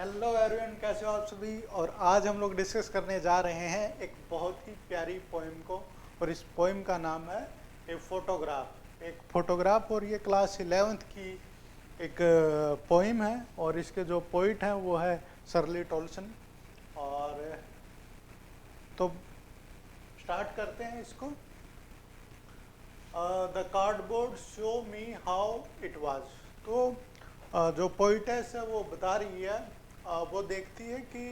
Hello everyone, कैसे हो आप सभी। और आज हम लोग डिस्कस करने जा रहे हैं एक बहुत ही प्यारी पोइम को। और इस पोइम का नाम है ए फोटोग्राफ। एक फोटोग्राफ। और ये क्लास 11th की एक पोइम है। और इसके जो पोइट हैं वो है शर्ली टोल्सन। और तो स्टार्ट करते हैं इसको। The cardboard show me how it was. तो जो पोइटेस है वो बता रही है, वो देखती है कि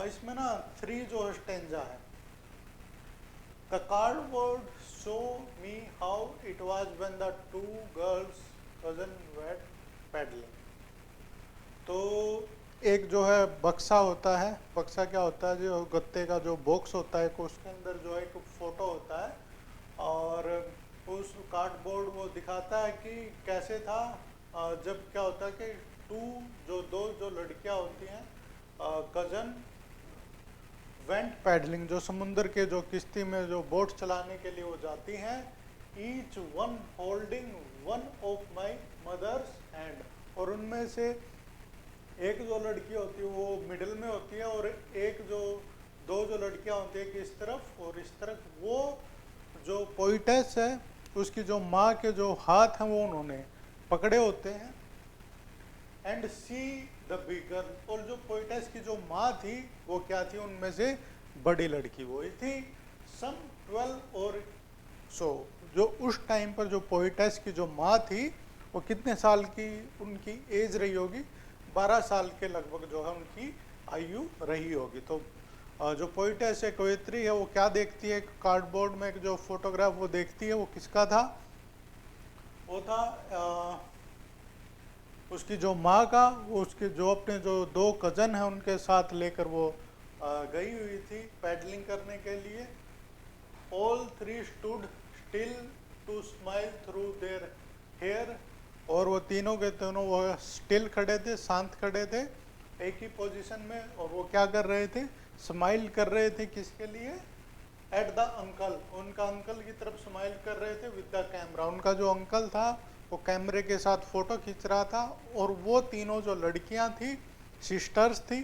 इसमें ना 3 जो स्टेंजा है। The cardboard show me how it was when the 2 girls cousin wet paddling. तो एक जो है बक्सा होता है। बक्सा क्या होता है, जो गत्ते का जो बॉक्स होता है, उसके अंदर जो है एक फोटो होता है। और उस कार्डबोर्ड वो दिखाता है कि कैसे था जब क्या होता है कि दो जो लड़कियां होती हैं, कजन वेंट पैडलिंग, जो समुद्र के जो किश्ती में जो बोट चलाने के लिए वो जाती हैं। Each one holding one of my mother's hand. और उनमें से एक जो लड़की होती है वो मिडिल में होती है, और एक जो दो जो लड़कियां होती है, एक इस तरफ और इस तरफ। वो जो पोइटेस है उसकी जो माँ के जो हाथ हैं वो उन्होंने पकड़े होते हैं। And see the bigger. और जो पोइटेस की जो माँ थी वो क्या थी, उनमें से बड़ी लड़की वो थी सम 12 और सो। जो उस टाइम पर जो पोइटेस की जो माँ थी वो कितने साल की उनकी एज रही होगी, 12 साल के लगभग जो है उनकी आयु रही होगी। तो जो पोइटेस है, कवयित्री है, वो क्या देखती है, कार्डबोर्ड में एक जो फोटोग्राफ वो देखती है, वो किसका था, वो था उसकी जो माँ का। वो उसके जो अपने जो 2 कजन हैं उनके साथ लेकर वो गई हुई थी पैडलिंग करने के लिए। All 3 stood still to smile through their hair. और वो तीनों के तीनों वो स्टिल खड़े थे, शांत खड़े थे एक ही पोजीशन में। और वो क्या कर रहे थे, स्माइल कर रहे थे किसके लिए, एट द अंकल। उनका अंकल की तरफ स्माइल कर रहे थे विद द कैमरा। उनका जो अंकल था वो कैमरे के साथ फोटो खींच रहा था। और वो तीनों जो लड़कियां थी, सिस्टर्स थी,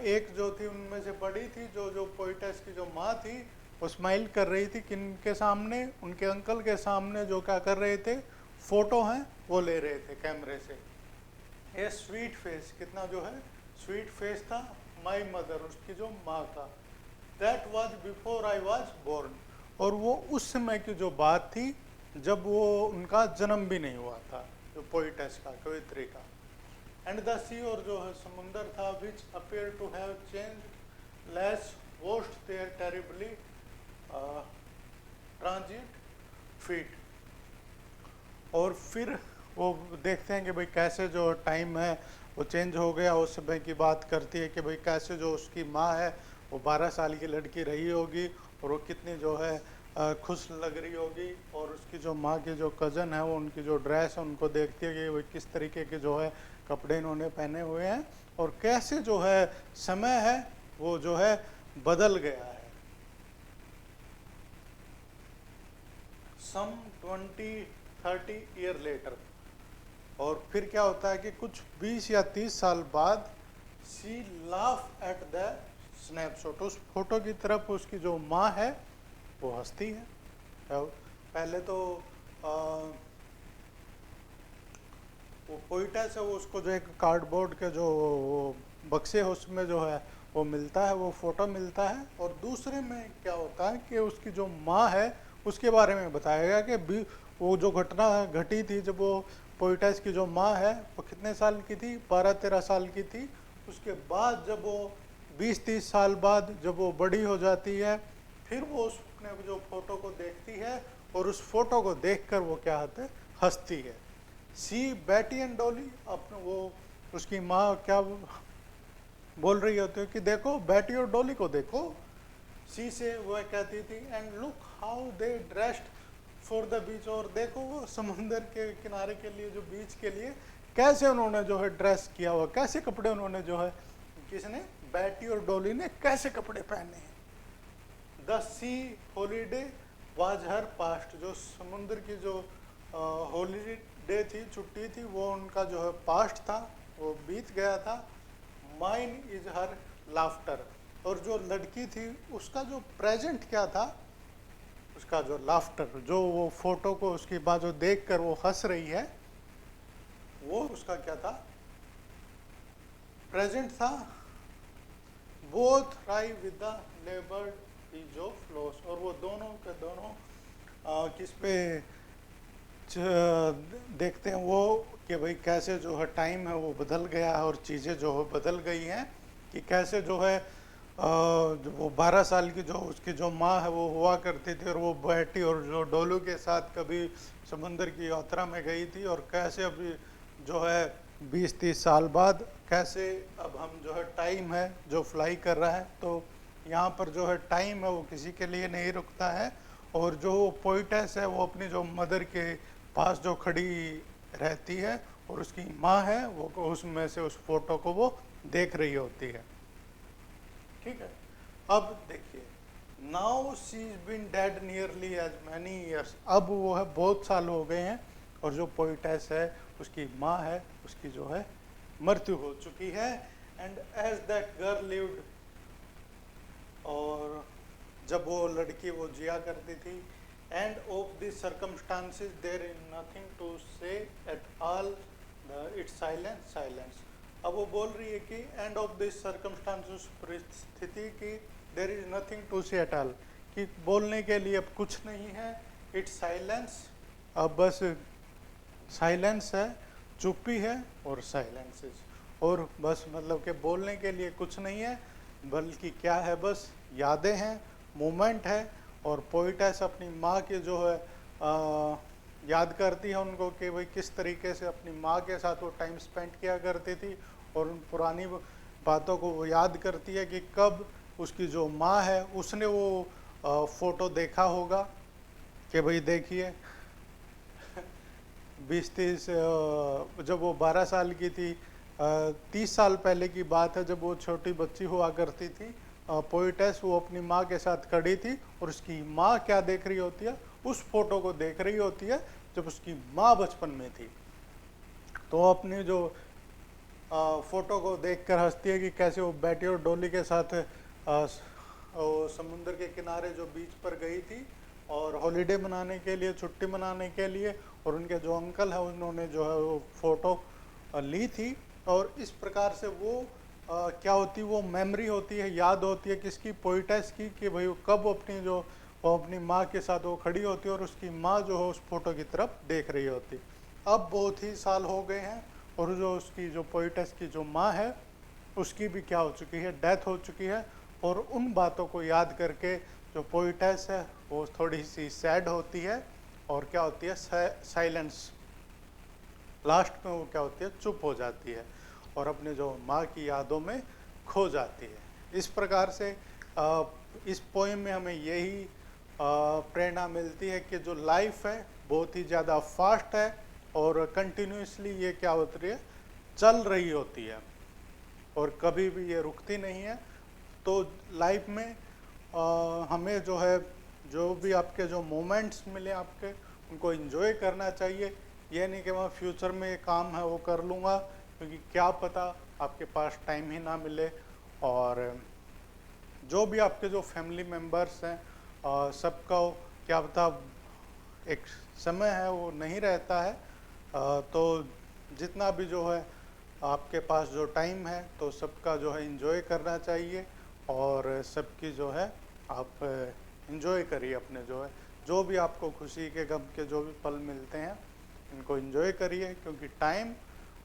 एक जो थी उनमें से बड़ी थी, जो जो पोइटेस की जो माँ थी, वो स्माइल कर रही थी किनके सामने, उनके अंकल के सामने, जो क्या कर रहे थे, फोटो हैं वो ले रहे थे कैमरे से। ए स्वीट फेस, कितना जो है स्वीट फेस था, माई मदर, उसकी जो माँ का। That was before I was born. और वो उस समय की जो बात थी जब वो उनका जन्म भी नहीं हुआ था, जो पोइटेस का, कवित्री का। एंड द सी, और जो है समुंदर था, which appear to have change less vast there terribly transit feet. और फिर वो देखते हैं कि भाई कैसे जो टाइम है वो चेंज हो गया। उस समय की बात करती है कि भाई कैसे जो उसकी माँ है वो 12 साल की लड़की रही होगी, और वो कितनी जो है खुश लग रही होगी। और उसकी जो माँ की जो कज़न है वो उनकी जो ड्रेस है उनको देखती है कि वो किस तरीके के जो है कपड़े इन्होंने पहने हुए हैं, और कैसे जो है समय है वो जो है बदल गया है। सम 20-30 ईयर लेटर। और फिर क्या होता है कि कुछ 20 या 30 साल बाद, सी लाफ एट द स्नैपशॉट। उस फोटो की तरफ उसकी जो माँ है वो हंसती है। पहले तो वो पोइटेस है, वो उसको जो एक कार्डबोर्ड के जो बक्से है उसमें जो है वो मिलता है, वो फोटो मिलता है। और दूसरे में क्या होता है कि उसकी जो माँ है उसके बारे में बताया गया कि वो जो घटना घटी थी, जब वो पोइटेस की जो माँ है वो कितने साल की थी, 12-13 साल की थी। उसके बाद जब वो 20-30 साल बाद जब वो बड़ी हो जाती है, फिर वो उसने जो फोटो को देखती है, और उस फोटो को देखकर वो क्या होता है, हंसती है। सी बैटी एंड डॉली, अपने वो उसकी माँ क्या बोल रही होती है कि देखो बैटी और डॉली को देखो। सी से वह कहती थी, and look how they dressed for the beach. और देखो वो समुंदर के किनारे के लिए, जो बीच के लिए कैसे उन्होंने जो है ड्रेस किया हुआ, कैसे कपड़े उन्होंने जो है, किसने, बैटी और डॉली ने कैसे कपड़े पहने हैं। The C holiday was her past. जो समुद्र की जो हॉलीडे थी, छुट्टी थी, वो उनका जो है पास्ट था। वो बीत गया था, माइन इज हर लाफ्टर। और जो लड़की थी उसका जो प्रेजेंट क्या था, उसका जो लाफ्टर, जो वो फोटो को उसकी बाजू देख कर वो हंस रही है, वो उसका क्या था, प्रेजेंट था। बोथ राई with the लेबर्ड is of flows, और वो दोनों के दोनों किस पे देखते हैं वो कि भाई कैसे जो है टाइम है वो बदल गया है और चीज़ें जो है बदल गई हैं, कि कैसे जो है वो 12 साल की जो उसकी जो माँ है वो हुआ करती थी और वो बैठी और जो डोलू के साथ कभी समुंदर की यात्रा में गई थी, और कैसे अभी जो है 20-30 साल बाद कैसे अब हम जो है टाइम है जो फ्लाई कर रहा है। तो यहाँ पर जो है टाइम है वो किसी के लिए नहीं रुकता है, और जो पोइटेस है वो अपनी जो मदर के पास जो खड़ी रहती है और उसकी माँ है वो उसमें से उस फोटो को वो देख रही होती है। ठीक है, अब देखिए, now she is been dead nearly as many years, अब वो है बहुत साल हो गए हैं, और जो पोइटेस है उसकी माँ है उसकी जो है मृत्यु हो चुकी है। And as that girl lived, और जब वो लड़की वो जिया करती थी, and of this circumstances there is nothing to say at all, it's silence silence. अब वो बोल रही है कि एंड ऑफ दिस सर्कमस्टांसेस, परिस्थिति की, there is nothing to say at all, कि बोलने के लिए अब कुछ नहीं है, इट्स साइलेंस, अब बस साइलेंस है, चुप्पी है और साइलेंसेस, और बस मतलब कि बोलने के लिए कुछ नहीं है, बल्कि क्या है, बस यादें हैं, मोमेंट है। और पोइटेस अपनी माँ की जो है याद करती है उनको कि भाई किस तरीके से अपनी माँ के साथ वो टाइम स्पेंड किया करती थी, और उन पुरानी बातों को वो याद करती है कि कब उसकी जो माँ है उसने वो फोटो देखा होगा कि भाई देखिए 20-30 जब वो 12 साल की थी, 30 साल पहले की बात है, जब वो छोटी बच्ची हुआ करती थी, पोइटेस वो अपनी माँ के साथ खड़ी थी और उसकी माँ क्या देख रही होती है, उस फोटो को देख रही होती है जब उसकी माँ बचपन में थी। तो अपनी जो फोटो को देखकर हंसती है कि कैसे वो बैठी और डोली के साथ समुद्र के किनारे जो बीच पर गई थी और हॉलीडे मनाने के लिए, छुट्टी मनाने के लिए, और उनके जो अंकल है उन्होंने जो है वो फोटो ली थी। और इस प्रकार से वो क्या होती, वो मेमोरी होती है, याद होती है किसकी, पोइटेस की, कि भाई कब अपनी जो वो अपनी माँ के साथ वो खड़ी होती है और उसकी माँ जो है उस फोटो की तरफ देख रही होती। अब बहुत ही साल हो गए हैं, और जो उसकी जो पोइटेस की जो माँ है उसकी भी क्या हो चुकी है, डेथ हो चुकी है। और उन बातों को याद करके जो पोइटेस है वो थोड़ी सी सैड होती है, और क्या होती है, साइलेंस, लास्ट में वो क्या होती है, चुप हो जाती है और अपने जो माँ की यादों में खो जाती है। इस प्रकार से इस पोएम में हमें यही प्रेरणा मिलती है कि जो लाइफ है बहुत ही ज़्यादा फास्ट है और कंटिन्यूसली ये क्या होती है, चल रही होती है और कभी भी ये रुकती नहीं है। तो लाइफ में हमें जो है, जो भी आपके जो मोमेंट्स मिले आपके, उनको एंजॉय करना चाहिए। ये नहीं कि मैं फ्यूचर में ये काम है वो कर लूँगा, क्योंकि क्या पता आपके पास टाइम ही ना मिले। और जो भी आपके जो फैमिली मेम्बर्स हैं सबका क्या पता एक समय है वो नहीं रहता है, तो जितना भी जो है आपके पास जो टाइम है तो सबका जो है एंजॉय करना चाहिए, और सबकी जो है आप एंजॉय करिए अपने जो भी आपको खुशी के गम के जो भी पल मिलते हैं इनको एंजॉय करिए, क्योंकि टाइम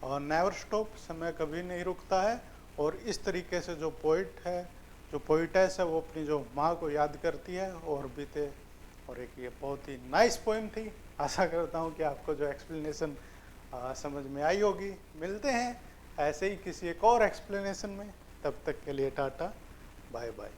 नेवर स्टॉप, समय कभी नहीं रुकता है। और इस तरीके से जो पोइट है, जो पोइटेस है, वो अपनी जो माँ को याद करती है और बीते। और एक ये बहुत ही नाइस पोइम थी। आशा करता हूँ कि आपको जो एक्सप्लेनेशन समझ में आई होगी। मिलते हैं ऐसे ही किसी एक और एक्सप्लेनेशन में, तब तक के लिए टाटा, बाय बाय।